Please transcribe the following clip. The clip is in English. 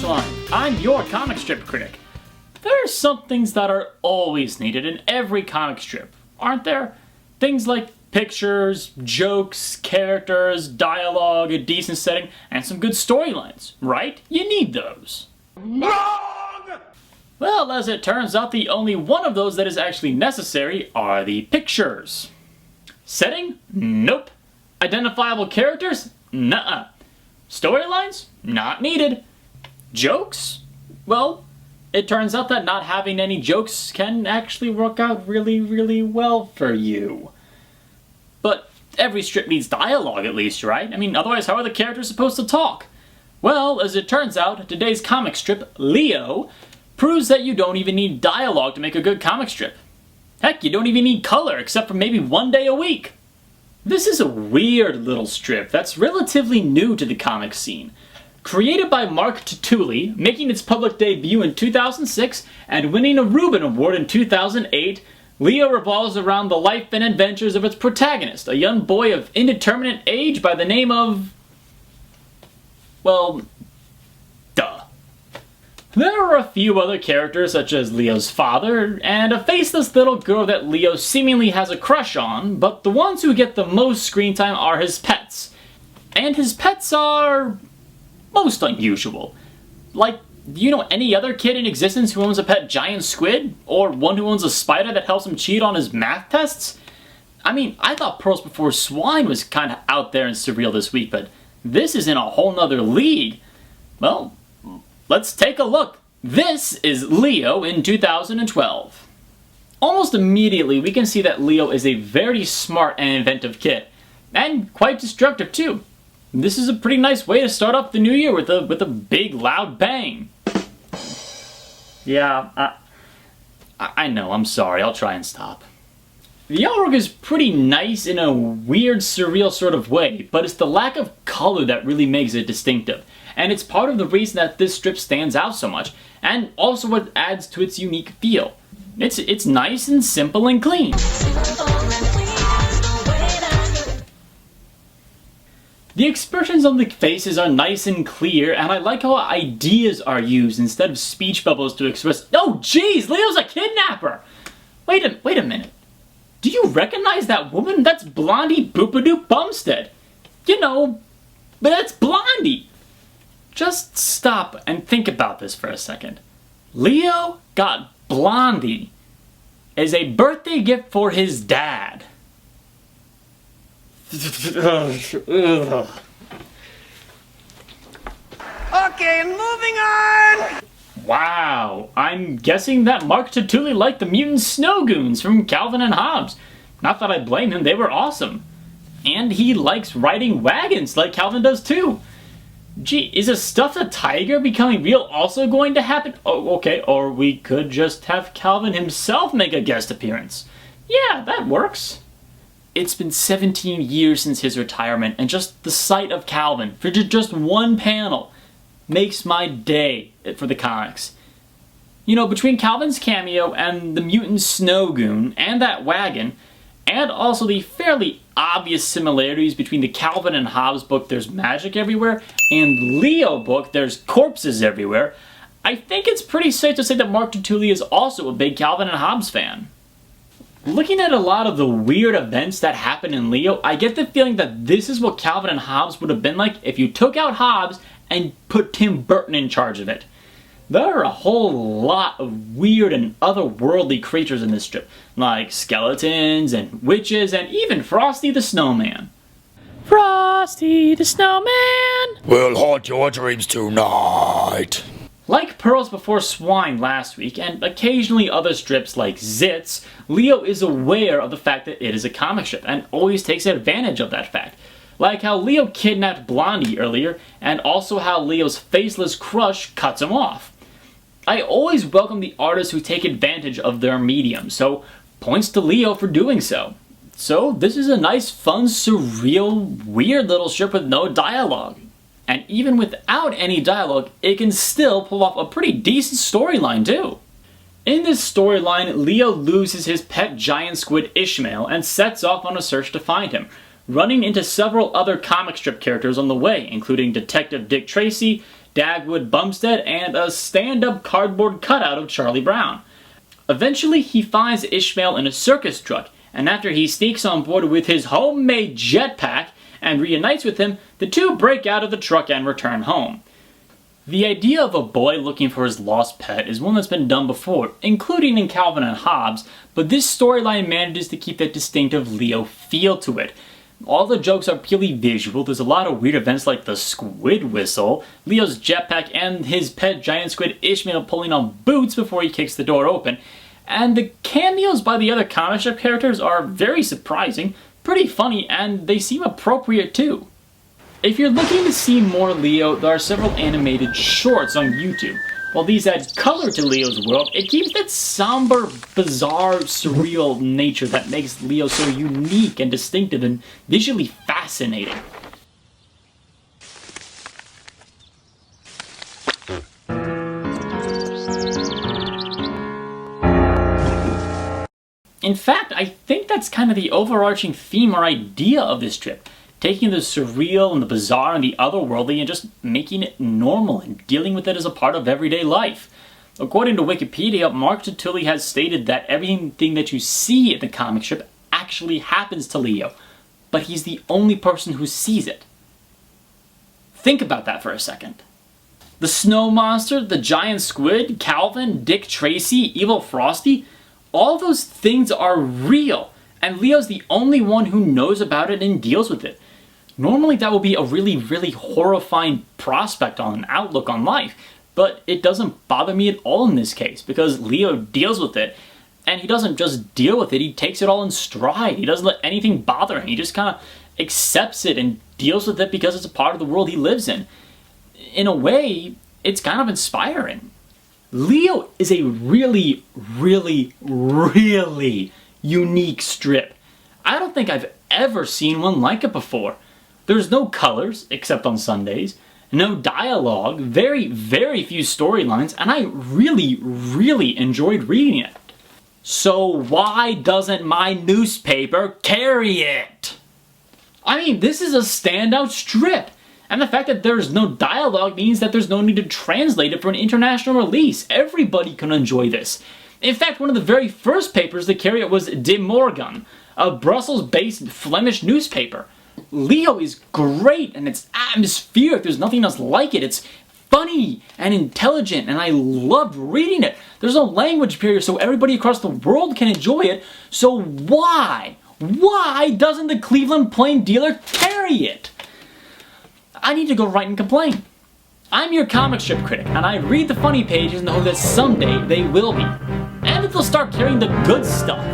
Punchline. I'm your comic strip critic. There are some things that are always needed in every comic strip, aren't there? Things like pictures, jokes, characters, dialogue, a decent setting, and some good storylines, right? You need those. Wrong! Well, as it turns out, the only one of those that is actually necessary are the pictures. Setting? Nope. Identifiable characters? Nuh-uh. Storylines? Not needed. Jokes? Well, it turns out that not having any jokes can actually work out really, really well for you. But every strip needs dialogue at least, right? I mean, otherwise how are the characters supposed to talk? Well, as it turns out, today's comic strip, Leo, proves that you don't even need dialogue to make a good comic strip. Heck, you don't even need color except for maybe one day a week. This is a weird little strip that's relatively new to the comic scene. Created by Mark Tutuli, making its public debut in 2006 and winning a Reuben Award in 2008, Leo revolves around the life and adventures of its protagonist, a young boy of indeterminate age by the name of... well, duh. There are a few other characters such as Leo's father, and a faceless little girl that Leo seemingly has a crush on, but the ones who get the most screen time are his pets. And his pets are... most unusual. Like, do you know any other kid in existence who owns a pet giant squid? Or one who owns a spider that helps him cheat on his math tests? I mean, I thought Pearls Before Swine was kinda out there and surreal this week, but this is in a whole nother league. Well, let's take a look. This is Leo in 2012. Almost immediately, we can see that Leo is a very smart and inventive kid. And quite destructive too. This is a pretty nice way to start off the new year with a big loud bang. Yeah, I know, I'm sorry, I'll try and stop. The artwork is pretty nice in a weird, surreal sort of way, but it's the lack of color that really makes it distinctive. And it's part of the reason that this strip stands out so much, and also what adds to its unique feel. It's nice and simple and clean. The expressions on the faces are nice and clear, and I like how ideas are used instead of speech bubbles to express. Oh jeez, Leo's a kidnapper! Wait a minute. Do you recognize that woman? That's Blondie Boopadoop Bumstead. You know, but that's Blondie. Just stop and think about this for a second. Leo got Blondie as a birthday gift for his dad. Okay, and moving on! Wow, I'm guessing that Mark Tutuli liked the mutant snow goons from Calvin and Hobbes. Not that I blame him, they were awesome. And he likes riding wagons like Calvin does too. Gee, is a stuffed tiger becoming real also going to happen? Oh, okay, or we could just have Calvin himself make a guest appearance. Yeah, that works. It's been 17 years since his retirement, and just the sight of Calvin for just one panel makes my day for the comics. You know, between Calvin's cameo and the mutant snow goon and that wagon, and also the fairly obvious similarities between the Calvin and Hobbes book There's Magic Everywhere and Leo book There's Corpses Everywhere, I think it's pretty safe to say that Mark Tutuli is also a big Calvin and Hobbes fan. Looking at a lot of the weird events that happen in Leo, I get the feeling that this is what Calvin and Hobbes would have been like if you took out Hobbes and put Tim Burton in charge of it. There are a whole lot of weird and otherworldly creatures in this strip, like skeletons and witches and even Frosty the Snowman. Frosty the Snowman will haunt your dreams tonight. Like Pearls Before Swine last week, and occasionally other strips like Zits, Leo is aware of the fact that it is a comic strip, and always takes advantage of that fact. Like how Leo kidnapped Blondie earlier, and also how Leo's faceless crush cuts him off. I always welcome the artists who take advantage of their medium, so points to Leo for doing so. So this is a nice, fun, surreal, weird little strip with no dialogue. And even without any dialogue, it can still pull off a pretty decent storyline too. In this storyline, Leo loses his pet giant squid Ishmael and sets off on a search to find him, running into several other comic strip characters on the way, including Detective Dick Tracy, Dagwood Bumstead, and a stand-up cardboard cutout of Charlie Brown. Eventually, he finds Ishmael in a circus truck, and after he sneaks on board with his homemade jetpack and reunites with him, the two break out of the truck and return home. The idea of a boy looking for his lost pet is one that's been done before, including in Calvin and Hobbes, but this storyline manages to keep that distinctive Leo feel to it. All the jokes are purely visual. There's a lot of weird events like the squid whistle, Leo's jetpack, and his pet giant squid Ishmael pulling on boots before he kicks the door open. And the cameos by the other comic strip characters are very surprising, pretty funny, and they seem appropriate too. If you're looking to see more Leo, there are several animated shorts on YouTube. While these add color to Leo's world, it keeps that somber, bizarre, surreal nature that makes Leo so unique and distinctive and visually fascinating. In fact, I think that's kind of the overarching theme or idea of this strip. Taking the surreal and the bizarre and the otherworldly and just making it normal and dealing with it as a part of everyday life. According to Wikipedia, Mark Tutuli has stated that everything that you see in the comic strip actually happens to Leo, but he's the only person who sees it. Think about that for a second. The snow monster, the giant squid, Calvin, Dick Tracy, Evil Frosty, all those things are real, and Leo's the only one who knows about it and deals with it. Normally that would be a really, really horrifying prospect on an outlook on life, but it doesn't bother me at all in this case, because Leo deals with it, and he doesn't just deal with it, he takes it all in stride. He doesn't let anything bother him. He just kind of accepts it and deals with it because it's a part of the world he lives in. In a way, it's kind of inspiring. Leo is a really, really, really unique strip. I don't think I've ever seen one like it before. There's no colors, except on Sundays, no dialogue, very, very few storylines, and I really, really enjoyed reading it. So why doesn't my newspaper carry it? I mean, this is a standout strip, and the fact that there's no dialogue means that there's no need to translate it for an international release. Everybody can enjoy this. In fact, one of the very first papers to carry it was De Morgan, a Brussels-based Flemish newspaper. Leo is great, and it's atmospheric. There's nothing else like it. It's funny and intelligent, and I loved reading it. There's no language barrier, so everybody across the world can enjoy it. So why doesn't the Cleveland Plain Dealer carry it? I need to go write and complain. I'm your comic strip critic, and I read the funny pages in the hope that someday they will be. And that they'll start carrying the good stuff.